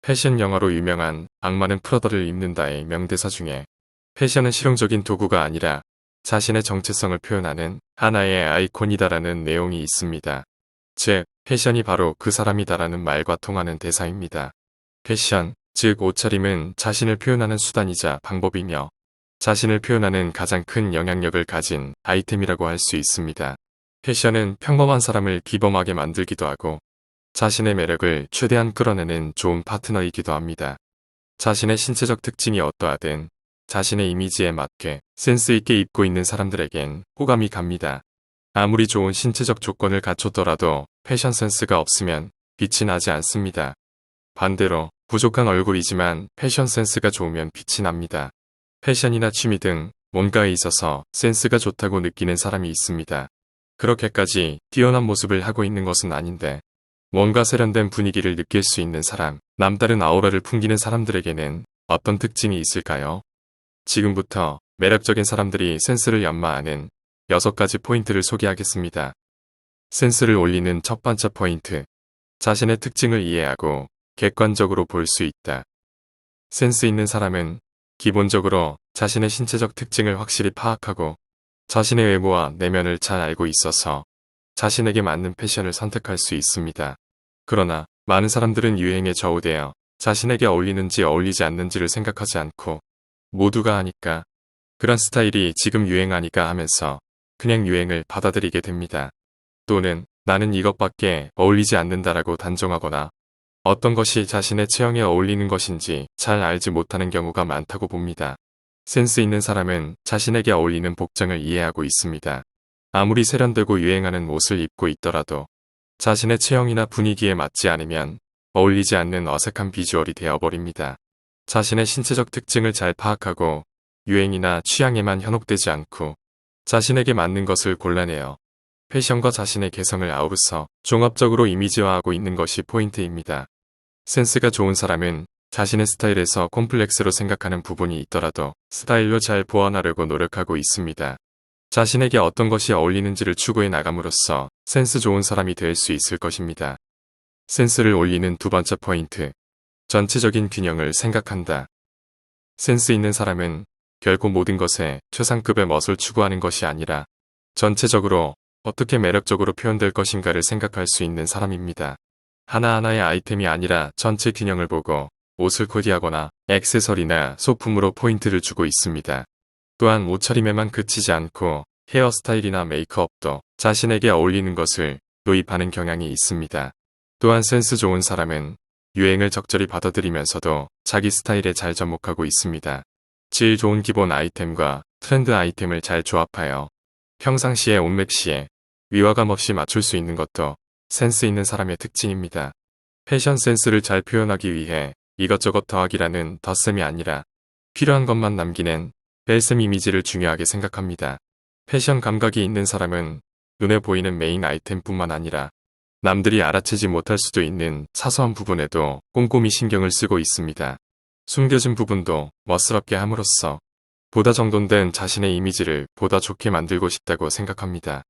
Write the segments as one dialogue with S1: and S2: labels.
S1: 패션 영화로 유명한 악마는 프라다를 입는다의 명대사 중에 패션은 실용적인 도구가 아니라 자신의 정체성을 표현하는 하나의 아이콘이다라는 내용이 있습니다. 즉, 패션이 바로 그 사람이다라는 말과 통하는 대사입니다. 패션, 즉 옷차림은 자신을 표현하는 수단이자 방법이며 자신을 표현하는 가장 큰 영향력을 가진 아이템이라고 할 수 있습니다. 패션은 평범한 사람을 비범하게 만들기도 하고 자신의 매력을 최대한 끌어내는 좋은 파트너이기도 합니다. 자신의 신체적 특징이 어떠하든 자신의 이미지에 맞게 센스 있게 입고 있는 사람들에겐 호감이 갑니다. 아무리 좋은 신체적 조건을 갖췄더라도 패션 센스가 없으면 빛이 나지 않습니다. 반대로 부족한 얼굴이지만 패션 센스가 좋으면 빛이 납니다. 패션이나 취미 등 뭔가에 있어서 센스가 좋다고 느끼는 사람이 있습니다. 그렇게까지 뛰어난 모습을 하고 있는 것은 아닌데 뭔가 세련된 분위기를 느낄 수 있는 사람, 남다른 아우라를 풍기는 사람들에게는 어떤 특징이 있을까요? 지금부터 매력적인 사람들이 센스를 연마하는 6가지 포인트를 소개하겠습니다. 센스를 올리는 첫 번째 포인트. 자신의 특징을 이해하고 객관적으로 볼 수 있다. 센스 있는 사람은 기본적으로 자신의 신체적 특징을 확실히 파악하고 자신의 외모와 내면을 잘 알고 있어서 자신에게 맞는 패션을 선택할 수 있습니다. 그러나 많은 사람들은 유행에 좌우되어 자신에게 어울리는지 어울리지 않는지를 생각하지 않고 모두가 하니까 그런 스타일이 지금 유행하니까 하면서 그냥 유행을 받아들이게 됩니다. 또는 나는 이것밖에 어울리지 않는다라고 단정하거나 어떤 것이 자신의 체형에 어울리는 것인지 잘 알지 못하는 경우가 많다고 봅니다. 센스 있는 사람은 자신에게 어울리는 복장을 이해하고 있습니다. 아무리 세련되고 유행하는 옷을 입고 있더라도 자신의 체형이나 분위기에 맞지 않으면 어울리지 않는 어색한 비주얼이 되어버립니다. 자신의 신체적 특징을 잘 파악하고 유행이나 취향에만 현혹되지 않고 자신에게 맞는 것을 골라내어 패션과 자신의 개성을 아우르서 종합적으로 이미지화하고 있는 것이 포인트입니다. 센스가 좋은 사람은 자신의 스타일에서 콤플렉스로 생각하는 부분이 있더라도 스타일로 잘 보완하려고 노력하고 있습니다. 자신에게 어떤 것이 어울리는지를 추구해 나감으로써 센스 좋은 사람이 될 수 있을 것입니다. 센스를 올리는 두 번째 포인트. 전체적인 균형을 생각한다. 센스 있는 사람은 결코 모든 것에 최상급의 멋을 추구하는 것이 아니라 전체적으로 어떻게 매력적으로 표현될 것인가를 생각할 수 있는 사람입니다. 하나하나의 아이템이 아니라 전체 균형을 보고 옷을 코디하거나 액세서리나 소품으로 포인트를 주고 있습니다. 또한 옷차림에만 그치지 않고 헤어스타일이나 메이크업도 자신에게 어울리는 것을 도입하는 경향이 있습니다. 또한 센스 좋은 사람은 유행을 적절히 받아들이면서도 자기 스타일에 잘 접목하고 있습니다. 질 좋은 기본 아이템과 트렌드 아이템을 잘 조합하여 평상시에 옷맵시에 위화감 없이 맞출 수 있는 것도 센스 있는 사람의 특징입니다. 패션 센스를 잘 표현하기 위해 이것저것 더하기라는 덧셈이 아니라 필요한 것만 남기는 뺄셈 이미지를 중요하게 생각합니다. 패션 감각이 있는 사람은 눈에 보이는 메인 아이템뿐만 아니라 남들이 알아채지 못할 수도 있는 사소한 부분에도 꼼꼼히 신경을 쓰고 있습니다. 숨겨진 부분도 멋스럽게 함으로써 보다 정돈된 자신의 이미지를 보다 좋게 만들고 싶다고 생각합니다.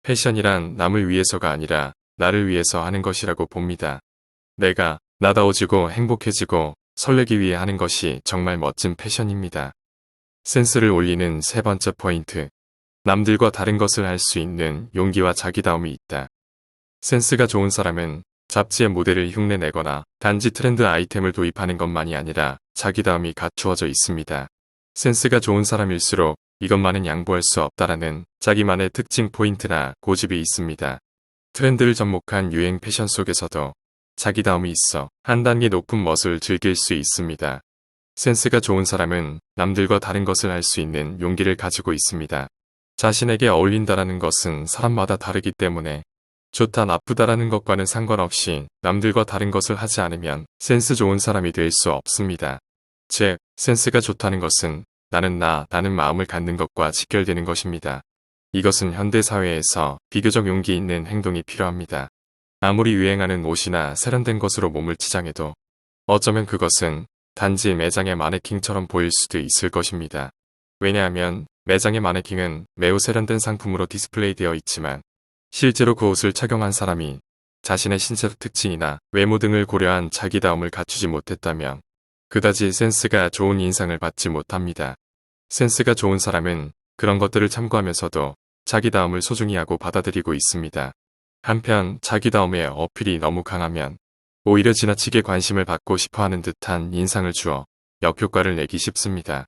S1: 패션이란 남을 위해서가 아니라 나를 위해서 하는 것이라고 봅니다. 내가 나다워지고 행복해지고 설레기 위해 하는 것이 정말 멋진 패션입니다. 센스를 올리는 세 번째 포인트. 남들과 다른 것을 할 수 있는 용기와 자기다움이 있다. 센스가 좋은 사람은 잡지의 모델을 흉내내거나 단지 트렌드 아이템을 도입하는 것만이 아니라 자기다움이 갖추어져 있습니다. 센스가 좋은 사람일수록 이것만은 양보할 수 없다라는 자기만의 특징 포인트나 고집이 있습니다. 트렌드를 접목한 유행 패션 속에서도 자기다움이 있어 한 단계 높은 멋을 즐길 수 있습니다. 센스가 좋은 사람은 남들과 다른 것을 할 수 있는 용기를 가지고 있습니다. 자신에게 어울린다라는 것은 사람마다 다르기 때문에 좋다 나쁘다라는 것과는 상관없이 남들과 다른 것을 하지 않으면 센스 좋은 사람이 될 수 없습니다. 즉, 센스가 좋다는 것은 나는 나라는 마음을 갖는 것과 직결되는 것입니다. 이것은 현대사회에서 비교적 용기 있는 행동이 필요합니다. 아무리 유행하는 옷이나 세련된 것으로 몸을 치장해도 어쩌면 그것은 단지 매장의 마네킹처럼 보일 수도 있을 것입니다. 왜냐하면 매장의 마네킹은 매우 세련된 상품으로 디스플레이 되어 있지만 실제로 그 옷을 착용한 사람이 자신의 신체 특징이나 외모 등을 고려한 자기다움을 갖추지 못했다면 그다지 센스가 좋은 인상을 받지 못합니다. 센스가 좋은 사람은 그런 것들을 참고하면서도 자기다움을 소중히 하고 받아들이고 있습니다. 한편 자기다움의 어필이 너무 강하면 오히려 지나치게 관심을 받고 싶어하는 듯한 인상을 주어 역효과를 내기 쉽습니다.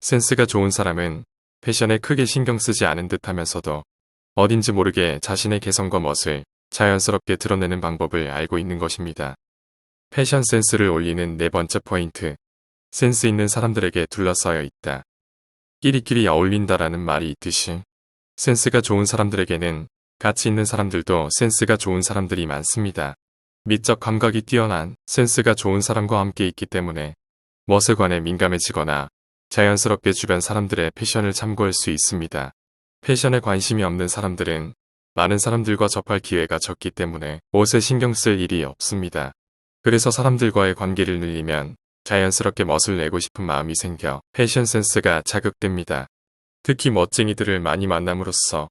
S1: 센스가 좋은 사람은 패션에 크게 신경 쓰지 않은 듯하면서도 어딘지 모르게 자신의 개성과 멋을 자연스럽게 드러내는 방법을 알고 있는 것입니다. 패션 센스를 올리는 네 번째 포인트. 센스 있는 사람들에게 둘러싸여 있다. 끼리끼리 어울린다라는 말이 있듯이 센스가 좋은 사람들에게는 가치 있는 사람들도 센스가 좋은 사람들이 많습니다. 미적 감각이 뛰어난 센스가 좋은 사람과 함께 있기 때문에 멋에 관해 민감해지거나 자연스럽게 주변 사람들의 패션을 참고할 수 있습니다. 패션에 관심이 없는 사람들은 많은 사람들과 접할 기회가 적기 때문에 옷에 신경 쓸 일이 없습니다. 그래서 사람들과의 관계를 늘리면 자연스럽게 멋을 내고 싶은 마음이 생겨 패션 센스가 자극됩니다. 특히 멋쟁이들을 많이 만남으로써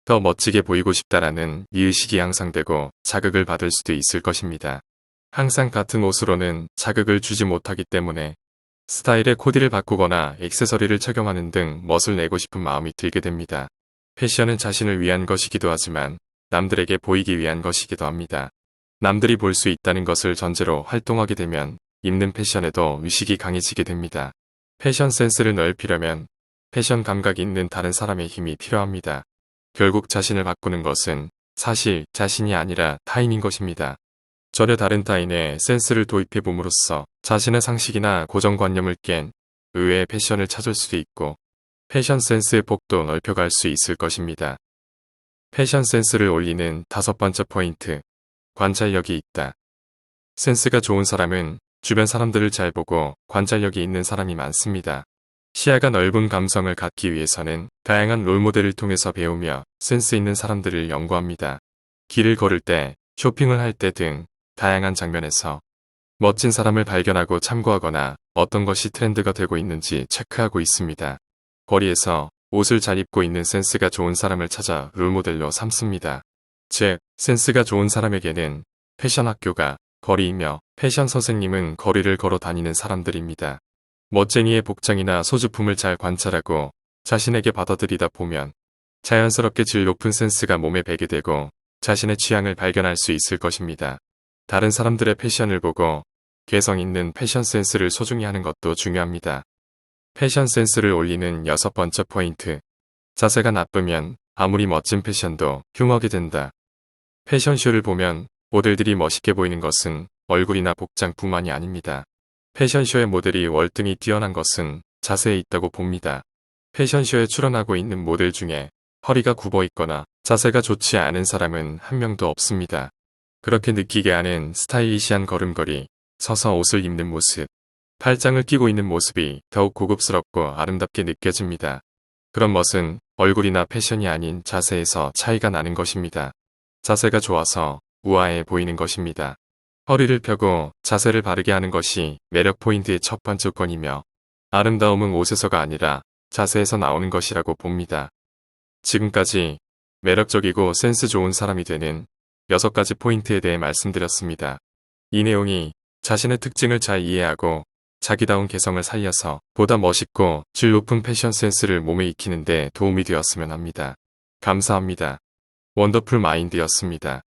S1: 더 멋지게 보이고 싶다라는 미의식이 향상되고 자극을 받을 수도 있을 것입니다. 항상 같은 옷으로는 자극을 주지 못하기 때문에 스타일의 코디를 바꾸거나 액세서리를 착용하는 등 멋을 내고 싶은 마음이 들게 됩니다. 패션은 자신을 위한 것이기도 하지만 남들에게 보이기 위한 것이기도 합니다. 남들이 볼 수 있다는 것을 전제로 활동하게 되면 입는 패션에도 의식이 강해지게 됩니다. 패션 센스를 넓히려면 패션 감각이 있는 다른 사람의 힘이 필요합니다. 결국 자신을 바꾸는 것은 사실 자신이 아니라 타인인 것입니다. 전혀 다른 타인의 센스를 도입해 봄으로써 자신의 상식이나 고정관념을 깬 의외의 패션을 찾을 수도 있고 패션 센스의 폭도 넓혀갈 수 있을 것입니다. 패션 센스를 올리는 다섯 번째 포인트. 관찰력이 있다. 센스가 좋은 사람은 주변 사람들을 잘 보고 관찰력이 있는 사람이 많습니다. 시야가 넓은 감성을 갖기 위해서는 다양한 롤모델을 통해서 배우며 센스 있는 사람들을 연구합니다. 길을 걸을 때, 쇼핑을 할 때 등 다양한 장면에서 멋진 사람을 발견하고 참고하거나 어떤 것이 트렌드가 되고 있는지 체크하고 있습니다. 거리에서 옷을 잘 입고 있는 센스가 좋은 사람을 찾아 롤모델로 삼습니다. 즉, 센스가 좋은 사람에게는 패션 학교가 거리이며 패션 선생님은 거리를 걸어 다니는 사람들입니다. 멋쟁이의 복장이나 소지품을 잘 관찰하고 자신에게 받아들이다 보면 자연스럽게 질 높은 센스가 몸에 배게 되고 자신의 취향을 발견할 수 있을 것입니다. 다른 사람들의 패션을 보고 개성 있는 패션 센스를 소중히 하는 것도 중요합니다. 패션 센스를 올리는 여섯 번째 포인트. 자세가 나쁘면 아무리 멋진 패션도 흉하게 된다. 패션쇼를 보면 모델들이 멋있게 보이는 것은 얼굴이나 복장뿐만이 아닙니다. 패션쇼의 모델이 월등히 뛰어난 것은 자세에 있다고 봅니다. 패션쇼에 출연하고 있는 모델 중에 허리가 굽어 있거나 자세가 좋지 않은 사람은 한 명도 없습니다. 그렇게 느끼게 하는 스타일리시한 걸음걸이, 서서 옷을 입는 모습, 팔짱을 끼고 있는 모습이 더욱 고급스럽고 아름답게 느껴집니다. 그런 멋은 얼굴이나 패션이 아닌 자세에서 차이가 나는 것입니다. 자세가 좋아서 우아해 보이는 것입니다. 허리를 펴고 자세를 바르게 하는 것이 매력 포인트의 첫 번째 조건이며 아름다움은 옷에서가 아니라 자세에서 나오는 것이라고 봅니다. 지금까지 매력적이고 센스 좋은 사람이 되는 6가지 포인트에 대해 말씀드렸습니다. 이 내용이 자신의 특징을 잘 이해하고 자기다운 개성을 살려서 보다 멋있고 질 높은 패션 센스를 몸에 익히는 데 도움이 되었으면 합니다. 감사합니다. 원더풀 마인드였습니다.